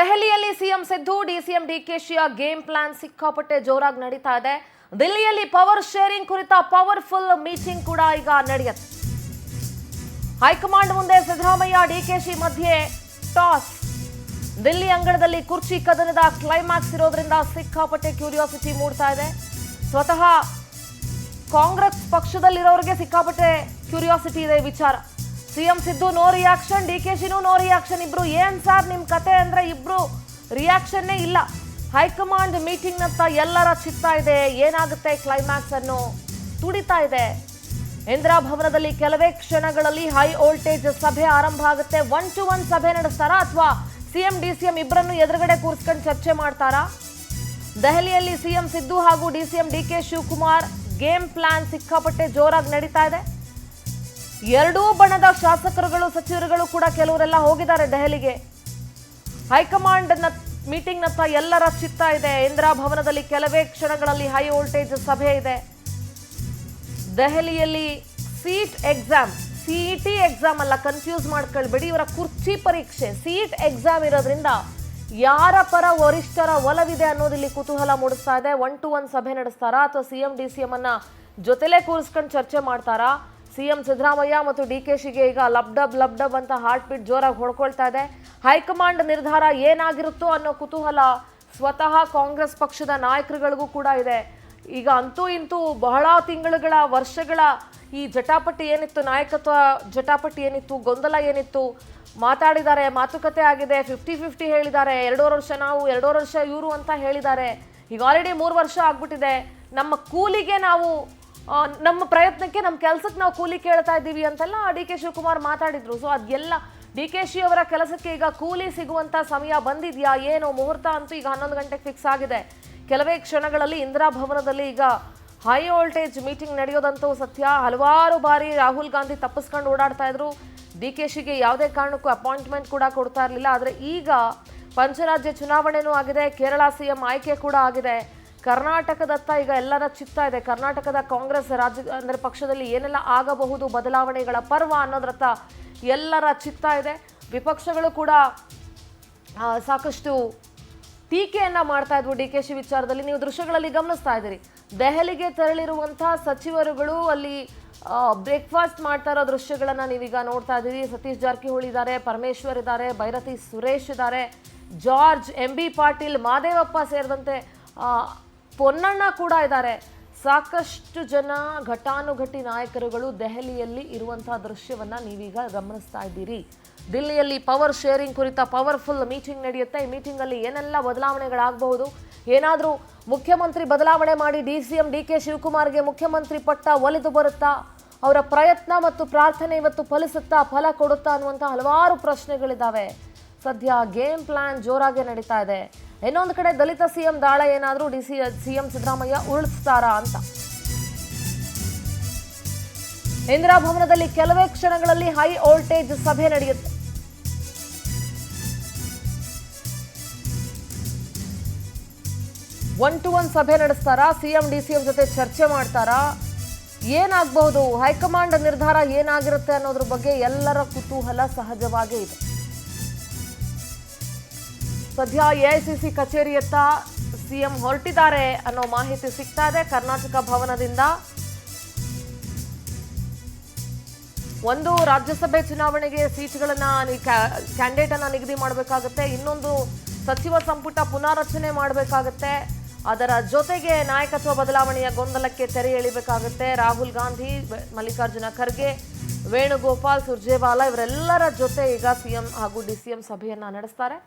ದೆಹಲಿಯಲ್ಲಿ CM Siddu DCM ಡಿಕೆಶಿಯ game plan ಸಿಕ್ಕಾಪಟ್ಟೆ ಜೋರಾಗಿ ನಡೀತಾ ಇದೆ. ದಿಲ್ಲಿಯಲ್ಲಿ ಪವರ್ ಶೇರಿಂಗ್ ಕುರಿತ ಪವರ್ಫುಲ್ ಮೀಟಿಂಗ್ ಕೂಡ ಈಗ ನಡೆಯುತ್ತೆ. ಹೈಕಮಾಂಡ್ ಮುಂದೆ ಸಿದ್ದರಾಮಯ್ಯ ಡಿಕೆಶಿ ಮಧ್ಯೆ ಟಾಸ್. ದಿಲ್ಲಿ ಅಂಗಳದಲ್ಲಿ ಕುರ್ಚಿ ಕದನದ ಕ್ಲೈಮ್ಯಾಕ್ಸ್ ಇರೋದ್ರಿಂದ ಸಿಕ್ಕಾಪಟ್ಟೆ ಕ್ಯೂರಿಯಾಸಿಟಿ ಮೂಡ್ತಾ ಇದೆ. ಸ್ವತಃ ಕಾಂಗ್ರೆಸ್ ಪಕ್ಷದಲ್ಲಿರೋರಿಗೆ ಸಿಕ್ಕಾಪಟ್ಟೆ ಕ್ಯೂರಿಯಾಸಿಟಿ ಇದೆ ವಿಚಾರ. ಸಿಎಂ ಸಿದ್ದು ನೋ ರಿಯಾಕ್ಷನ್, ಡಿಕೆಶಿನೂ ನೋ ರಿಯಾಕ್ಷನ್. ಇಬ್ರು ಏನ್ ಸಾರ್ ನಿಮ್ ಕತೆ ಅಂದ್ರೆ ಇಬ್ರು ರಿಯಾಕ್ಷನ್ನೇ ಇಲ್ಲ. ಹೈಕಮಾಂಡ್ ಮೀಟಿಂಗ್ ನತ್ತ ಎಲ್ಲರ ಚಿತ್ತ ಇದೆ. ಏನಾಗುತ್ತೆ ಕ್ಲೈಮ್ಯಾಕ್ಸ್ ಅನ್ನು ತುಡಿತಾ ಇದೆ. ಇಂದಿರಾ ಭವನದಲ್ಲಿ ಕೆಲವೇ ಕ್ಷಣಗಳಲ್ಲಿ ಹೈ ವೋಲ್ಟೇಜ್ ಸಭೆ ಆರಂಭ ಆಗುತ್ತೆ. 1-to-1 ಸಭೆ ನಡೆಸ್ತಾರಾ ಅಥವಾ ಸಿಎಂ ಡಿಸಿಎಂ ಇಬ್ಬರನ್ನು ಎದುರುಗಡೆ ಕೂರಿಸ್ಕೊಂಡು ಚರ್ಚೆ ಮಾಡ್ತಾರಾ? ದೆಹಲಿಯಲ್ಲಿ ಸಿಎಂ ಸಿದ್ದು ಹಾಗೂ DCM DK Shivakumar game plan ಸಿಕ್ಕಾಪಟ್ಟೆ ಜೋರಾಗಿ ನಡೀತಾ ಇದೆ. ಎರಡೂ ಬಣದ ಶಾಸಕರುಗಳು ಸಚಿವರುಗಳು ಕೂಡ ಕೆಲವರೆಲ್ಲ ಹೋಗಿದ್ದಾರೆ ದೆಹಲಿಗೆ. ಹೈಕಮಾಂಡ್ ಮೀಟಿಂಗ್ ನತ್ತ ಎಲ್ಲರ ಚಿತ್ತ ಇದೆ. ಇಂದಿರಾ ಭವನದಲ್ಲಿ ಕೆಲವೇ ಕ್ಷಣಗಳಲ್ಲಿ ಹೈ ವೋಲ್ಟೇಜ್ ಸಭೆ ಇದೆ. ದೆಹಲಿಯಲ್ಲಿ ಸೀಟ್ ಎಕ್ಸಾಮ್, ಸಿಇಟಿ ಎಕ್ಸಾಮ್ ಅಲ್ಲ, ಕನ್ಫ್ಯೂಸ್ ಮಾಡ್ಕೊಳ್ಬೇಡಿ. ಇವರ ಕುರ್ಚಿ ಪರೀಕ್ಷೆ ಸೀಟ್ ಎಕ್ಸಾಮ್ ಇರೋದ್ರಿಂದ ಯಾರ ಪರ ವರಿಷ್ಠರ ಒಲವಿದೆ ಅನ್ನೋದು ಇಲ್ಲಿ ಕುತೂಹಲ ಮೂಡಿಸ್ತಾ ಇದೆ. 1-to-1 ಸಭೆ ನಡೆಸ್ತಾರಾ ಅಥವಾ ಸಿಎಂ ಡಿಸಿಎಂ ಅನ್ನ ಜೊತೆಲೇ ಕೂರಿಸ್ಕೊಂಡು ಚರ್ಚೆ ಮಾಡ್ತಾರಾ? ಸಿಎಂ ಸಿದ್ದರಾಮಯ್ಯ ಮತ್ತು ಡಿಕೆಶಿಗೆ ಈಗ ಲಬ್ಡಬ್ ಅಂತ ಹಾರ್ಟ್ ಬೀಟ್ ಜೋರಾಗಿ ಹೊಡ್ಕೊಳ್ತಾ ಇದೆ. ಹೈಕಮಾಂಡ್ ನಿರ್ಧಾರ ಏನಾಗಿರುತ್ತೋ ಅನ್ನೋ ಕುತೂಹಲ ಸ್ವತಃ ಕಾಂಗ್ರೆಸ್ ಪಕ್ಷದ ನಾಯಕರುಗಳಿಗೂ ಕೂಡ ಇದೆ. ಈಗ ಅಂತೂ ಇಂತೂ ಬಹಳ ತಿಂಗಳುಗಳ ವರ್ಷಗಳ ಈ ಜಟಾಪಟಿ ಏನಿತ್ತು, ನಾಯಕತ್ವ ಜಟಾಪಟಿ ಏನಿತ್ತು, ಗೊಂದಲ ಏನಿತ್ತು, ಮಾತಾಡಿದ್ದಾರೆ, ಮಾತುಕತೆ ಆಗಿದೆ, 50-50 ಹೇಳಿದ್ದಾರೆ. 2.5 ವರ್ಷ ನಾವು, 2.5 ವರ್ಷ ಇವರು ಅಂತ ಹೇಳಿದ್ದಾರೆ. ಈಗ ಆಲ್ರೆಡಿ 3 ವರ್ಷ ಆಗ್ಬಿಟ್ಟಿದೆ. ನಮ್ಮ ಕೂಲಿಗೆ ನಾವು, ನಮ್ಮ ಪ್ರಯತ್ನಕ್ಕೆ, ನಮ್ಮ ಕೆಲಸಕ್ಕೆ ನಾವು ಕೂಲಿ ಕೇಳ್ತಾ ಇದ್ದೀವಿ ಅಂತೆಲ್ಲ ಡಿ ಕೆ ಶಿವಕುಮಾರ್ ಮಾತಾಡಿದ್ರು. ಸೊ ಅದೆಲ್ಲ ಡಿಕೆಶಿ ಅವರ ಕೆಲಸಕ್ಕೆ ಈಗ ಕೂಲಿ ಸಿಗುವಂತ ಸಮಯ ಬಂದಿದೆಯಾ ಏನು? ಮುಹೂರ್ತ ಅಂತೂ ಈಗ 11 ಗಂಟೆಗೆ ಫಿಕ್ಸ್ ಆಗಿದೆ. ಕೆಲವೇ ಕ್ಷಣಗಳಲ್ಲಿ ಇಂದಿರಾ ಭವನದಲ್ಲಿ ಈಗ ಹೈ ವೋಲ್ಟೇಜ್ ಮೀಟಿಂಗ್ ನಡೆಯೋದಂತೂ ಸತ್ಯ. ಹಲವಾರು ಬಾರಿ ರಾಹುಲ್ ಗಾಂಧಿ ತಪ್ಪಿಸ್ಕೊಂಡು ಓಡಾಡ್ತಾ ಇದ್ರು. ಡಿಕೆಶಿಗೆ ಯಾವುದೇ ಕಾರಣಕ್ಕೂ ಅಪಾಯಿಂಟ್ಮೆಂಟ್ ಕೂಡ ಕೊಡ್ತಾ ಇರಲಿಲ್ಲ. ಆದರೆ ಈಗ ಪಂಚರಾಜ್ಯ ಚುನಾವಣೆನೂ ಆಗಿದೆ, ಕೇರಳ ಸಿಎಂ ಆಯ್ಕೆ ಕೂಡ ಆಗಿದೆ. ಕರ್ನಾಟಕದತ್ತ ಈಗ ಎಲ್ಲರ ಚಿತ್ತ ಇದೆ. ಕರ್ನಾಟಕದ ಕಾಂಗ್ರೆಸ್ ರಾಜ್ಯ ಅಂದರೆ ಪಕ್ಷದಲ್ಲಿ ಏನೆಲ್ಲ ಆಗಬಹುದು ಬದಲಾವಣೆಗಳ ಪರ್ವ ಅನ್ನೋದ್ರತ್ತ ಎಲ್ಲರ ಚಿತ್ತ ಇದೆ. ವಿಪಕ್ಷಗಳು ಕೂಡ ಸಾಕಷ್ಟು ಟೀಕೆಯನ್ನ ಮಾಡ್ತಾ ಇದ್ವು ಡಿಕೆಶಿ ವಿಚಾರದಲ್ಲಿ. ನೀವು ದೃಶ್ಯಗಳಲ್ಲಿ ಗಮನಿಸ್ತಾ ಇದ್ದೀರಿ. ದೆಹಲಿಗೆ ತೆರಳಿರುವಂತಹ ಸಚಿವರುಗಳು ಅಲ್ಲಿ ಬ್ರೇಕ್ಫಾಸ್ಟ್ ಮಾಡ್ತಾ ಇರೋ ದೃಶ್ಯಗಳನ್ನ ನೀವೀಗ ನೋಡ್ತಾ ಇದ್ದೀರಿ. ಸತೀಶ್ ಜಾರಕಿಹೊಳಿ ಇದ್ದಾರೆ, ಪರಮೇಶ್ವರ್ ಇದ್ದಾರೆ, ಭೈರತಿ ಸುರೇಶ್ ಇದ್ದಾರೆ, ಜಾರ್ಜ್, MB ಪಾಟೀಲ್, ಮಾದೇವಪ್ಪ ಸೇರಿದಂತೆ ಪೊನ್ನಣ್ಣ ಕೂಡ ಇದ್ದಾರೆ. ಸಾಕಷ್ಟು ಜನ ಘಟಾನುಘಟಿ ನಾಯಕರುಗಳು ದೆಹಲಿಯಲ್ಲಿ ಇರುವಂತಹ ದೃಶ್ಯವನ್ನ ನೀವೀಗ ಗಮನಿಸ್ತಾ ಇದ್ದೀರಿ. ದಿಲ್ಲಿಯಲ್ಲಿ ಪವರ್ ಶೇರಿಂಗ್ ಕುರಿತ ಪವರ್ಫುಲ್ ಮೀಟಿಂಗ್ ನಡೆಯುತ್ತೆ. ಈ ಮೀಟಿಂಗ್ ಅಲ್ಲಿ ಏನೆಲ್ಲ ಬದಲಾವಣೆಗಳಾಗಬಹುದು, ಏನಾದರೂ ಮುಖ್ಯಮಂತ್ರಿ ಬದಲಾವಣೆ ಮಾಡಿ ಡಿಸಿಎಂ ಡಿಕೆ ಶಿವಕುಮಾರ್ಗೆ ಮುಖ್ಯಮಂತ್ರಿ ಪಟ್ಟ ಒಲಿದು ಬರುತ್ತಾ, ಅವರ ಪ್ರಯತ್ನ ಮತ್ತು ಪ್ರಾರ್ಥನೆ ಇವತ್ತು ಫಲಿಸುತ್ತಾ, ಫಲ ಕೊಡುತ್ತಾ ಅನ್ನುವಂಥ ಹಲವಾರು ಪ್ರಶ್ನೆಗಳಿದ್ದಾವೆ. ಸದ್ಯ ಗೇಮ್ ಪ್ಲಾನ್ ಜೋರಾಗಿ ನಡೀತಾ ಇದೆ. ಇನ್ನೊಂದು ಕಡೆ ದಲಿತ ಸಿಎಂ ದಾಳ ಏನಾದರೂ ಸಿಎಂ ಸಿದ್ದರಾಮಯ್ಯ ಉರುಳಿಸ್ತಾರಾ ಅಂತ. ಇಂದಿರಾ ಭವನದಲ್ಲಿ ಕೆಲವೇ ಕ್ಷಣಗಳಲ್ಲಿ ಹೈ ವೋಲ್ಟೇಜ್ ಸಭೆ ನಡೆಯುತ್ತೆ. ಒನ್ ಸಭೆ ನಡೆಸ್ತಾರಾ? ಸಿಎಂ ಡಿಸಿಎಂ ಜೊತೆ ಚರ್ಚೆ ಮಾಡ್ತಾರಾ? ಏನಾಗಬಹುದು? ಹೈಕಮಾಂಡ್ ನಿರ್ಧಾರ ಏನಾಗಿರುತ್ತೆ ಅನ್ನೋದ್ರ ಬಗ್ಗೆ ಎಲ್ಲರ ಕುತೂಹಲ ಸಹಜವಾಗೇ ಇದೆ. ಸದ್ಯ ಎಐಸಿಸಿ ಕಚೇರಿಯತ್ತ ಸಿಎಂ ಹೊರಟಿದ್ದಾರೆ ಅನ್ನೋ ಮಾಹಿತಿ ಸಿಗ್ತಾ ಇದೆ. ಕರ್ನಾಟಕ ಭವನದಿಂದ ಒಂದು ರಾಜ್ಯಸಭೆ ಚುನಾವಣೆಗೆ ಸೀಟ್ಗಳನ್ನ ಕ್ಯಾಂಡಿಡೇಟ್ ಅನ್ನ ನಿಗದಿ ಮಾಡಬೇಕಾಗುತ್ತೆ. ಇನ್ನೊಂದು ಸಚಿವ ಸಂಪುಟ ಪುನಾರಚನೆ ಮಾಡಬೇಕಾಗುತ್ತೆ. ಅದರ ಜೊತೆಗೆ ನಾಯಕತ್ವ ಬದಲಾವಣೆಯ ಗೊಂದಲಕ್ಕೆ ತೆರೆ ಎಳಿಬೇಕಾಗುತ್ತೆ. ರಾಹುಲ್ ಗಾಂಧಿ, ಮಲ್ಲಿಕಾರ್ಜುನ ಖರ್ಗೆ, ವೇಣುಗೋಪಾಲ್, ಸುರ್ಜೇವಾಲಾ ಇವರೆಲ್ಲರ ಜೊತೆ ಈಗ ಸಿಎಂ ಹಾಗೂ ಡಿಸಿಎಂ ಸಭೆಯನ್ನ ನಡೆಸ್ತಾರೆ.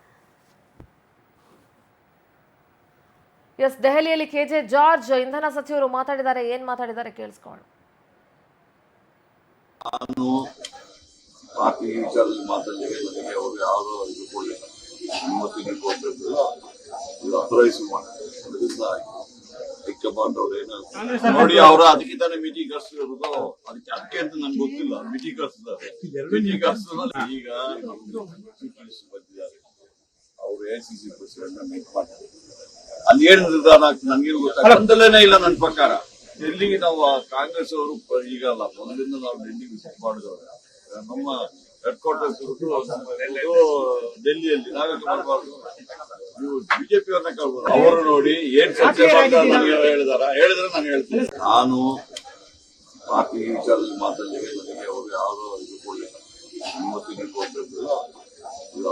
ಎಸ್, ದೆಹಲಿಯಲ್ಲಿ KJ ಜಾರ್ಜ್ ಇಂಧನ ಸಚಿವರು ಮಾತಾಡಿದ್ದಾರೆ. ಏನ್ ಮಾತಾಡಿದ್ದಾರೆ ಕೇಳಿಸ್ಕೊಳ್ಳೋಣ. ನಾನು ಪಾರ್ಟಿ ವಿಚಾರದಲ್ಲಿ ಮಾತಾಡಿದ್ರೆ ನನಗೆ ಅವರು ಯಾವುದೋ ಇದು ಕೊಡಲಿಲ್ಲ, ಅನುಮತಿಗೆ ಕೊಟ್ಟಿದ್ದು ಅಥರೈಸ್ ಹೈಕಮಾಂಡ್ ಅವ್ರು ಏನಾದ್ರು ನೋಡಿ ಅವರ ಅದಕ್ಕಿಂತಾನೆ ಮೀಟಿಂಗ್ ಕರ್ಸಿರೋದು. ಅದಕ್ಕೆ ಅಂತ ನನ್ಗೆ ಗೊತ್ತಿಲ್ಲ. ಮೀಟಿಂಗ್ ಕರ್ಸಿದ್ದಾರೆ. ಈಗ ಬಂದಿದ್ದಾರೆ ಅವರು AICC ಪ್ರೆಸಿಡೆಂಟ್ ಮೀಟ್ ಮಾಡ್ತಾರೆ. ಅಲ್ಲಿ ಏನ್ ನಿರ್ಧಾರ ಆಗ್ತದೆ ನನ್ಗೇನು ಗೊತ್ತಾಗಲೇ ಇಲ್ಲ. ನನ್ನ ಪ್ರಕಾರ ಡೆಲ್ಲಿಗೆ ನಾವು ಕಾಂಗ್ರೆಸ್ ಅವರು ಈಗ ಅಲ್ಲ, ಮೊದಲಿಂದ ನಾವು ಡೆಲ್ಲಿಗೆ ವಿಸಿಟ್ ಮಾಡಿದವರು. ನಮ್ಮ ಹೆಡ್ ಕ್ವಾರ್ಟರ್ಸ್ ಡೆಲ್ಲಿಯಲ್ಲಿ ನಾವ್ಯಾಕೆ ಮಾಡಬಾರ್ದು? ನೀವು ಬಿಜೆಪಿಯವ್ರನ್ನ ಕೇಳ್ಬೋದು. ಅವರು ನೋಡಿ ಏನ್ ಚರ್ಚೆ ಮಾಡ್ತಾರೆ ನನಗೆ ಹೇಳಿದ್ರೆ ನಾನು ಹೇಳ್ತೀನಿ. ನಾನು ಪಾರ್ಟಿ ವಿಚಾರದಲ್ಲಿ ಮಾತಾಡಲಿಕ್ಕೆ ನನಗೆ ಅವರು ಯಾವುದೋ ಇದು ಕೊಡಲಿಲ್ಲ. ಇವತ್ತಿಗೆ ಕೊಟ್ಟಿದ್ದು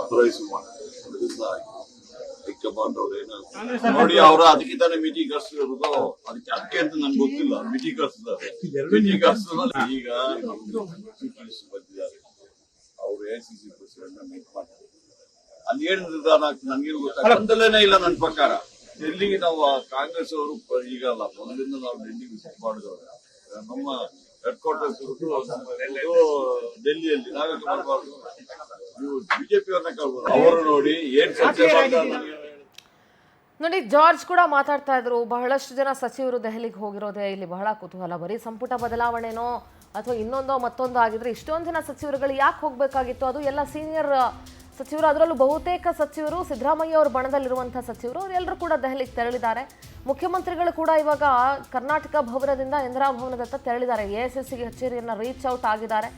ಅಥರೈಸ್ ಮಾಡಿ ಹೈಕಮಾಂಡ್ ಅವ್ರು ಏನಾದ್ರು ನೋಡಿ ಅವರ ಅದಕ್ಕೆ ತಾನೇ ಮೀಟಿಂಗ್ ಕರ್ಸಿರೋದು. ಅದಕ್ಕೆ ಅಂತ ನನ್ಗೆ ಗೊತ್ತಿಲ್ಲ. ಮೀಟಿಂಗ್ ಕರ್ಸಿದ್ದಾರೆ. ಈಗ ಬಂದಿದ್ದಾರೆ ಅವರು AICC ಪ್ರೆಸಿಡೆಂಟ್ ಮೀಟ್ ಮಾಡ್ತಾರೆ. ಅಲ್ಲಿ ಏನ್ ನಿರ್ಧಾರ ಆಗ್ತದೆ ನನ್ಗೇನು ಗೊತ್ತಾಗ ಒಂದಲೇನೇ ಇಲ್ಲ. ನನ್ನ ಪ್ರಕಾರ ಡೆಲ್ಲಿಗೆ ನಾವು ಕಾಂಗ್ರೆಸ್ ಅವರು ಈಗ ಅಲ್ಲ ಮೊದಲಿಂದ ನಾವು ಡೆಲ್ಲಿ ವಿಸಿಟ್ ಮಾಡಿದವರು. ನಮ್ಮ ಹೆಡ್ ಕ್ವಾರ್ಟರ್ಸ್ ಡೆಲ್ಲಿಯಲ್ಲಿ ನಾವ್ಯಾಕೆ ಮಾಡಬಾರ್ದು? ನೀವು ಬಿಜೆಪಿಯವ್ರನ್ನ ಕೇಳ್ಬೋದು. ಅವರು ನೋಡಿ ಏನ್ ಚರ್ಚೆ ಮಾಡ್ತಾರೆ ನೋಡಿ. ಜಾರ್ಜ್ ಕೂಡ ಮಾತಾಡ್ತಾ ಇದ್ರು, ಬಹಳಷ್ಟು ಜನ ಸಚಿವರು ದೆಹಲಿಗೆ ಹೋಗಿರೋದೇ ಇಲ್ಲಿ ಬಹಳ ಕುತೂಹಲ. ಬರೀ ಸಂಪುಟ ಬದಲಾವಣೆನೋ ಅಥವಾ ಇನ್ನೊಂದೋ ಮತ್ತೊಂದು ಆಗಿದ್ರೆ ಇಷ್ಟೊಂದು ಜನ ಸಚಿವರುಗಳು ಯಾಕೆ ಹೋಗ್ಬೇಕಾಗಿತ್ತು? ಅದು ಎಲ್ಲ ಸೀನಿಯರ್ ಸಚಿವರು, ಅದರಲ್ಲೂ ಬಹುತೇಕ ಸಚಿವರು ಸಿದ್ದರಾಮಯ್ಯ ಅವ್ರ ಬಣದಲ್ಲಿರುವಂತಹ ಸಚಿವರು, ಅವರೆಲ್ಲರೂ ಕೂಡ ದೆಹಲಿಗೆ ತೆರಳಿದ್ದಾರೆ. ಮುಖ್ಯಮಂತ್ರಿಗಳು ಕೂಡ ಇವಾಗ ಕರ್ನಾಟಕ ಭವನದಿಂದ ಇಂದಿರಾ ಭವನದತ್ತ ತೆರಳಿದ್ದಾರೆ. AICC ಕಚೇರಿಯನ್ನ ರೀಚ್ ಔಟ್ ಆಗಿದ್ದಾರೆ.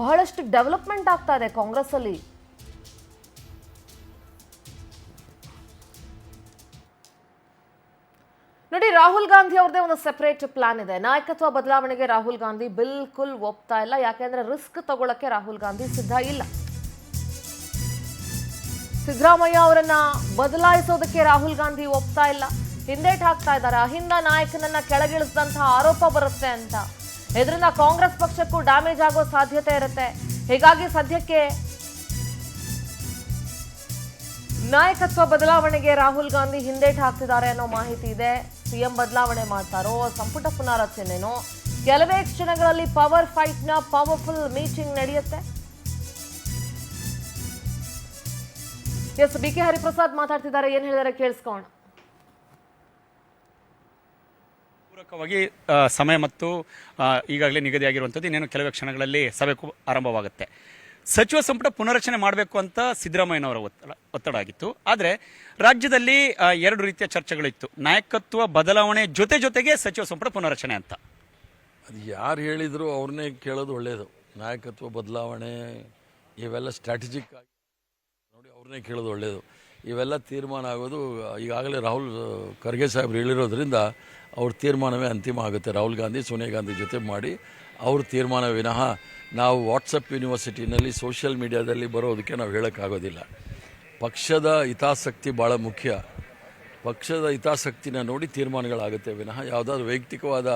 ಬಹಳಷ್ಟು ಡೆವಲಪ್ಮೆಂಟ್ ಆಗ್ತಾ ಇದೆ ಕಾಂಗ್ರೆಸ್ ಅಲ್ಲಿ. ನೋಡಿ, ರಾಹುಲ್ ಗಾಂಧಿ ಅವ್ರದೇ ಒಂದು ಸೆಪರೇಟ್ ಪ್ಲಾನ್ ಇದೆ. ನಾಯಕತ್ವ ಬದಲಾವಣೆಗೆ ರಾಹುಲ್ ಗಾಂಧಿ ಬಿಲ್ಕುಲ್ ಒಪ್ತಾ ಇಲ್ಲ. ಯಾಕೆಂದ್ರೆ ರಿಸ್ಕ್ ತಗೊಳ್ಳಕ್ಕೆ ರಾಹುಲ್ ಗಾಂಧಿ ಸಿದ್ಧ ಇಲ್ಲ. ಸಿದ್ದರಾಮಯ್ಯ ಅವರನ್ನ ಬದಲಾಯಿಸೋದಕ್ಕೆ ರಾಹುಲ್ ಗಾಂಧಿ ಒಪ್ತಾ ಇಲ್ಲ. ಹಿಂದೇಟ್ ಹಾಕ್ತಾ ಇದ್ದಾರೆ. ಅಹಿಂದ ನಾಯಕನನ್ನ ಕೆಳಗಿಳಿಸಿದಂತಹ ಆರೋಪ ಬರುತ್ತೆ ಅಂತ. ಇದರಿಂದ ಕಾಂಗ್ರೆಸ್ ಪಕ್ಷಕ್ಕೂ ಡ್ಯಾಮೇಜ್ ಆಗೋ ಸಾಧ್ಯತೆ ಇರುತ್ತೆ. ಹೀಗಾಗಿ ಸದ್ಯಕ್ಕೆ ನಾಯಕತ್ವ ಬದಲಾವಣೆಗೆ ರಾಹುಲ್ ಗಾಂಧಿ ಹಿಂದೇಟ್ ಹಾಕ್ತಿದ್ದಾರೆ ಅನ್ನೋ ಮಾಹಿತಿ ಇದೆ. ಸಿಎಂ ಬದಲಾವಣೆ ಮಾಡ್ತಾರೋ, ಸಂಪುಟ ಪುನಾರಚನೆನೋ, ಕೆಲವೇ ಕ್ಷಣಗಳಲ್ಲಿ ಪವರ್ ಫೈಟ್ ನ ಪವರ್ಫುಲ್ ಮೀಟಿಂಗ್ ನಡೆಯುತ್ತೆ. ಎಸ್, BK ಹರಿಪ್ರಸಾದ್ ಮಾತಾಡ್ತಿದ್ದಾರೆ. ಏನ್ ಹೇಳಿದಾರೆ ಕೇಳಿಸ್ಕೋಣ. ಪೂರಕವಾಗಿ ಸಮಯ ಮತ್ತು ಈಗಾಗಲೇ ನಿಗದಿಯಾಗಿರುವಂಥದ್ದು ಇನ್ನೇನು ಕೆಲವೇ ಕ್ಷಣಗಳಲ್ಲಿ ಸಭೆ ಆರಂಭವಾಗುತ್ತೆ. ಸಚಿವ ಸಂಪುಟ ಪುನರಚನೆ ಮಾಡಬೇಕು ಅಂತ ಸಿದ್ದರಾಮಯ್ಯನವರ ಒತ್ತಡ ಆಗಿತ್ತು. ಆದರೆ ರಾಜ್ಯದಲ್ಲಿ ಎರಡು ರೀತಿಯ ಚರ್ಚೆಗಳಿತ್ತು. ನಾಯಕತ್ವ ಬದಲಾವಣೆ ಜೊತೆಗೆ ಸಚಿವ ಸಂಪುಟ ಪುನರಚನೆ ಅಂತ. ಅದು ಯಾರು ಹೇಳಿದ್ರು ಅವ್ರನ್ನೇ ಕೇಳೋದು ಒಳ್ಳೆಯದು. ನಾಯಕತ್ವ ಬದಲಾವಣೆ ಇವೆಲ್ಲ ಸ್ಟ್ರಾಟಜಿಕ್ ಆಗಿ ನೋಡಿ ಅವ್ರನ್ನೇ ಕೇಳೋದು ಒಳ್ಳೆಯದು. ಇವೆಲ್ಲ ತೀರ್ಮಾನ ಆಗೋದು ಈಗಾಗಲೇ ರಾಹುಲ್ ಖರ್ಗೆ ಸಾಹೇಬ್ರು ಹೇಳಿರೋದ್ರಿಂದ ಅವ್ರ ತೀರ್ಮಾನವೇ ಅಂತಿಮ ಆಗುತ್ತೆ. ರಾಹುಲ್ ಗಾಂಧಿ ಸೋನಿಯಾ ಗಾಂಧಿ ಜೊತೆ ಮಾಡಿ ಅವ್ರ ತೀರ್ಮಾನ ವಿನಃ ನಾವು ವಾಟ್ಸಪ್ ಯೂನಿವರ್ಸಿಟಿನಲ್ಲಿ ಸೋಷಿಯಲ್ ಮೀಡಿಯಾದಲ್ಲಿ ಬರೋದಕ್ಕೆ ನಾವು ಹೇಳೋಕ್ಕಾಗೋದಿಲ್ಲ. ಪಕ್ಷದ ಹಿತಾಸಕ್ತಿ ಭಾಳ ಮುಖ್ಯ. ಪಕ್ಷದ ಹಿತಾಸಕ್ತಿನ ನೋಡಿ ತೀರ್ಮಾನಗಳಾಗುತ್ತೆ ವಿನಃ ಯಾವುದಾದ್ರು ವೈಯಕ್ತಿಕವಾದ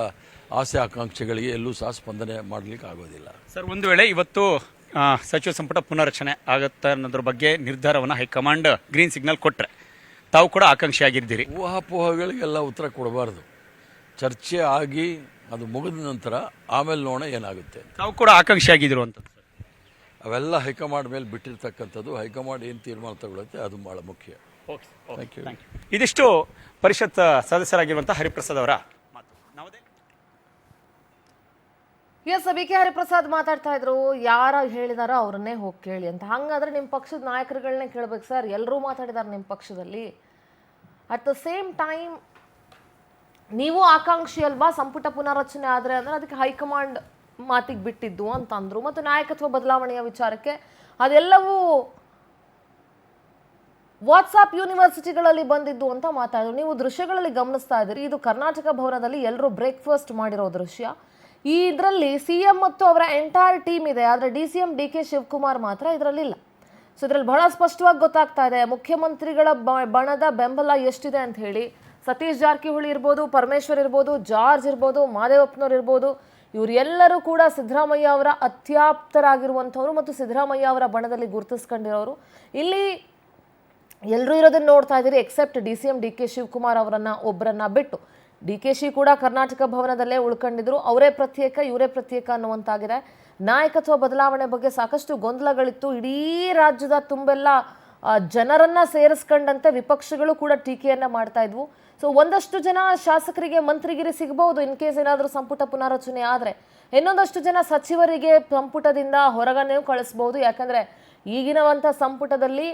ಆಸೆ ಆಕಾಂಕ್ಷೆಗಳಿಗೆ ಎಲ್ಲೂ ಸಹ ಸ್ಪಂದನೆ ಮಾಡಲಿಕ್ಕೆ ಆಗೋದಿಲ್ಲ. ಸರ್, ಒಂದು ವೇಳೆ ಇವತ್ತು ಸಚಿವ ಸಂಪುಟ ಪುನರಚನೆ ಆಗುತ್ತೆ ಅನ್ನೋದ್ರ ಬಗ್ಗೆ ನಿರ್ಧಾರವನ್ನು ಹೈಕಮಾಂಡ್ ಗ್ರೀನ್ ಸಿಗ್ನಲ್ ಕೊಟ್ಟರೆ ತಾವು ಕೂಡ ಆಕಾಂಕ್ಷಿಯಾಗಿದ್ದೀರಿ. ಊಹಾಪೋಹಗಳಿಗೆಲ್ಲ ಉತ್ತರ ಕೊಡಬಾರ್ದು. ಚರ್ಚೆ ಆಗಿ ಅದು ಮುಗಿದ ನಂತರ ಆಮೇಲೆ ನೋಡೋಣ ಏನಾಗುತ್ತೆ. ತಾವು ಕೂಡ ಆಕಾಂಕ್ಷಿಯಾಗಿದ್ರು ಅಂತ ಅವೆಲ್ಲ ಹೈಕಮಾಂಡ್ ಮೇಲೆ ಬಿಟ್ಟಿರ್ತಕ್ಕಂಥದ್ದು. ಹೈಕಮಾಂಡ್ ಏನು ತೀರ್ಮಾನ ತಗೊಳುತ್ತೆ ಅದು ಭಾಳ ಮುಖ್ಯ. Thank you. ಇದಿಷ್ಟು ಪರಿಷತ್ ಸದಸ್ಯರಾಗಿರುವಂತಹ ಹರಿಪ್ರಸಾದ್ ಅವರ ಮಾತು. ಎಸ್, BK ಹರಿಪ್ರಸಾದ್ ಮಾತಾಡ್ತಾ ಇದ್ರು, ಯಾರ ಹೇಳಿದಾರೋ ಅವ್ರನ್ನೇ ಹೋಗಿ ಕೇಳಿ ಅಂತ. ಹಂಗಾದ್ರೆ ನಿಮ್ಮ ಪಕ್ಷದ ನಾಯಕರುಗಳನ್ನೇ ಕೇಳ್ಬೇಕು ಸರ್. ಎಲ್ಲರೂ ಮಾತಾಡಿದಾರೆ ನಿಮ್ಮ ಪಕ್ಷದಲ್ಲಿ. ಅಟ್ ದ ಸೇಮ್ ಟೈಮ್ ನೀವು ಆಕಾಂಕ್ಷಿ ಅಲ್ವಾ ಸಂಪುಟ ಪುನರಚನೆ ಆದರೆ ಅಂದ್ರೆ ಅದಕ್ಕೆ ಹೈಕಮಾಂಡ್ ಮಾತಿಗೆ ಬಿಟ್ಟಿದ್ದು ಅಂತ ಅಂದ್ರು. ಮತ್ತು ನಾಯಕತ್ವ ಬದಲಾವಣೆಯ ವಿಚಾರಕ್ಕೆ ಅದೆಲ್ಲವೂ ವಾಟ್ಸಾಪ್ ಯೂನಿವರ್ಸಿಟಿಗಳಲ್ಲಿ ಬಂದಿದ್ದು ಅಂತ ಮಾತಾಡಿದ್ರು. ನೀವು ದೃಶ್ಯಗಳಲ್ಲಿ ಗಮನಿಸ್ತಾ ಇದ್ದೀರಿ, ಇದು ಕರ್ನಾಟಕ ಭವನದಲ್ಲಿ ಎಲ್ಲರೂ ಬ್ರೇಕ್ಫಾಸ್ಟ್ ಮಾಡಿರೋ ದೃಶ್ಯ. ಈ ಇದರಲ್ಲಿ CM ಮತ್ತು ಅವರ ಎಂಟೈರ್ ಟೀಮ್ ಇದೆ. ಆದರೆ DCM DK ಶಿವಕುಮಾರ್ ಮಾತ್ರ ಇದರಲ್ಲಿಲ್ಲ. ಸೊ ಇದರಲ್ಲಿ ಬಹಳ ಸ್ಪಷ್ಟವಾಗಿ ಗೊತ್ತಾಗ್ತಾ ಇದೆ ಮುಖ್ಯಮಂತ್ರಿಗಳ ಬಣದ ಬೆಂಬಲ ಎಷ್ಟಿದೆ ಅಂತ ಹೇಳಿ. ಸತೀಶ್ ಜಾರಕಿಹೊಳಿ ಇರ್ಬೋದು, ಪರಮೇಶ್ವರ್ ಇರ್ಬೋದು, ಜಾರ್ಜ್ ಇರ್ಬೋದು, ಮಾದೇವಪ್ಪನವ್ರು ಇರ್ಬೋದು, ಇವರೆಲ್ಲರೂ ಕೂಡ ಸಿದ್ದರಾಮಯ್ಯ ಅವರ ಅತ್ಯಾಪ್ತರಾಗಿರುವಂಥವ್ರು ಮತ್ತು ಸಿದ್ದರಾಮಯ್ಯ ಅವರ ಬಣದಲ್ಲಿ ಗುರುತಿಸ್ಕೊಂಡಿರೋರು. ಇಲ್ಲಿ ಎಲ್ಲರೂ ಇರೋದನ್ನ ನೋಡ್ತಾ ಇದ್ದೀರಿ, ಎಕ್ಸೆಪ್ಟ್ DCM DK ಶಿವಕುಮಾರ್ ಒಬ್ಬರನ್ನ ಬಿಟ್ಟು. DKಶಿ ಕೂಡ ಕರ್ನಾಟಕ ಭವನದಲ್ಲೇ ಉಳ್ಕೊಂಡಿದ್ರು. ಅವರೇ ಪ್ರತ್ಯೇಕ, ಇವರೇ ಪ್ರತ್ಯೇಕ ಅನ್ನುವಂತಾಗಿದೆ. ನಾಯಕತ್ವ ಬದಲಾವಣೆ ಬಗ್ಗೆ ಸಾಕಷ್ಟು ಗೊಂದಲಗಳಿತ್ತು. ಇಡೀ ರಾಜ್ಯದ ತುಂಬೆಲ್ಲ ಜನರನ್ನ ಸೇರಿಸ್ಕೊಂಡಂತೆ ವಿಪಕ್ಷಗಳು ಕೂಡ ಟೀಕೆಯನ್ನ ಮಾಡ್ತಾ ಇದ್ವು. ಸೊ ಒಂದಷ್ಟು ಜನ ಶಾಸಕರಿಗೆ ಮಂತ್ರಿಗಿರಿ ಸಿಗಬಹುದು ಇನ್ ಕೇಸ್ ಏನಾದರೂ ಸಂಪುಟ ಪುನಾರಚನೆ ಆದರೆ. ಇನ್ನೊಂದಷ್ಟು ಜನ ಸಚಿವರಿಗೆ ಸಂಪುಟದಿಂದ ಹೊರಗನೆ ಕಳಿಸಬಹುದು. ಯಾಕಂದ್ರೆ ಈಗಿನವಂಥ ಸಂಪುಟದಲ್ಲಿ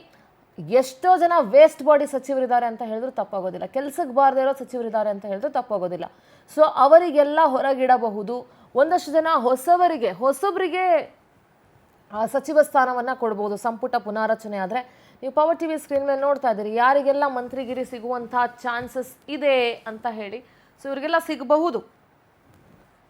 ಎಷ್ಟೋ ಜನ ವೇಸ್ಟ್ ಬಾಡಿ ಸಚಿವರಿದ್ದಾರೆ ಅಂತ ಹೇಳಿದ್ರು ತಪ್ಪಾಗೋದಿಲ್ಲ. ಕೆಲಸಕ್ಕೆ ಬಾರದೇ ಇರೋ ಸಚಿವರಿದ್ದಾರೆ ಅಂತ ಹೇಳಿದ್ರು ತಪ್ಪಾಗೋದಿಲ್ಲ. ಸೊ ಅವರಿಗೆಲ್ಲ ಹೊರಗಿಡಬಹುದು. ಒಂದಷ್ಟು ಜನ ಹೊಸಬರಿಗೆ ಸಚಿವ ಸ್ಥಾನವನ್ನು ಕೊಡ್ಬೋದು ಸಂಪುಟ ಪುನಾರಚನೆ ಆದರೆ. ನೀವು ಪವರ್ ಟಿವಿ ಸ್ಕ್ರೀನ್ ಮೇಲೆ ನೋಡ್ತಾ ಇದ್ದೀರಿ ಯಾರಿಗೆಲ್ಲ ಮಂತ್ರಿಗಿರಿ ಸಿಗುವಂಥ ಚಾನ್ಸಸ್ ಇದೆ ಅಂತ ಹೇಳಿ. ಸೊ ಇವರಿಗೆಲ್ಲ ಸಿಗಬಹುದು.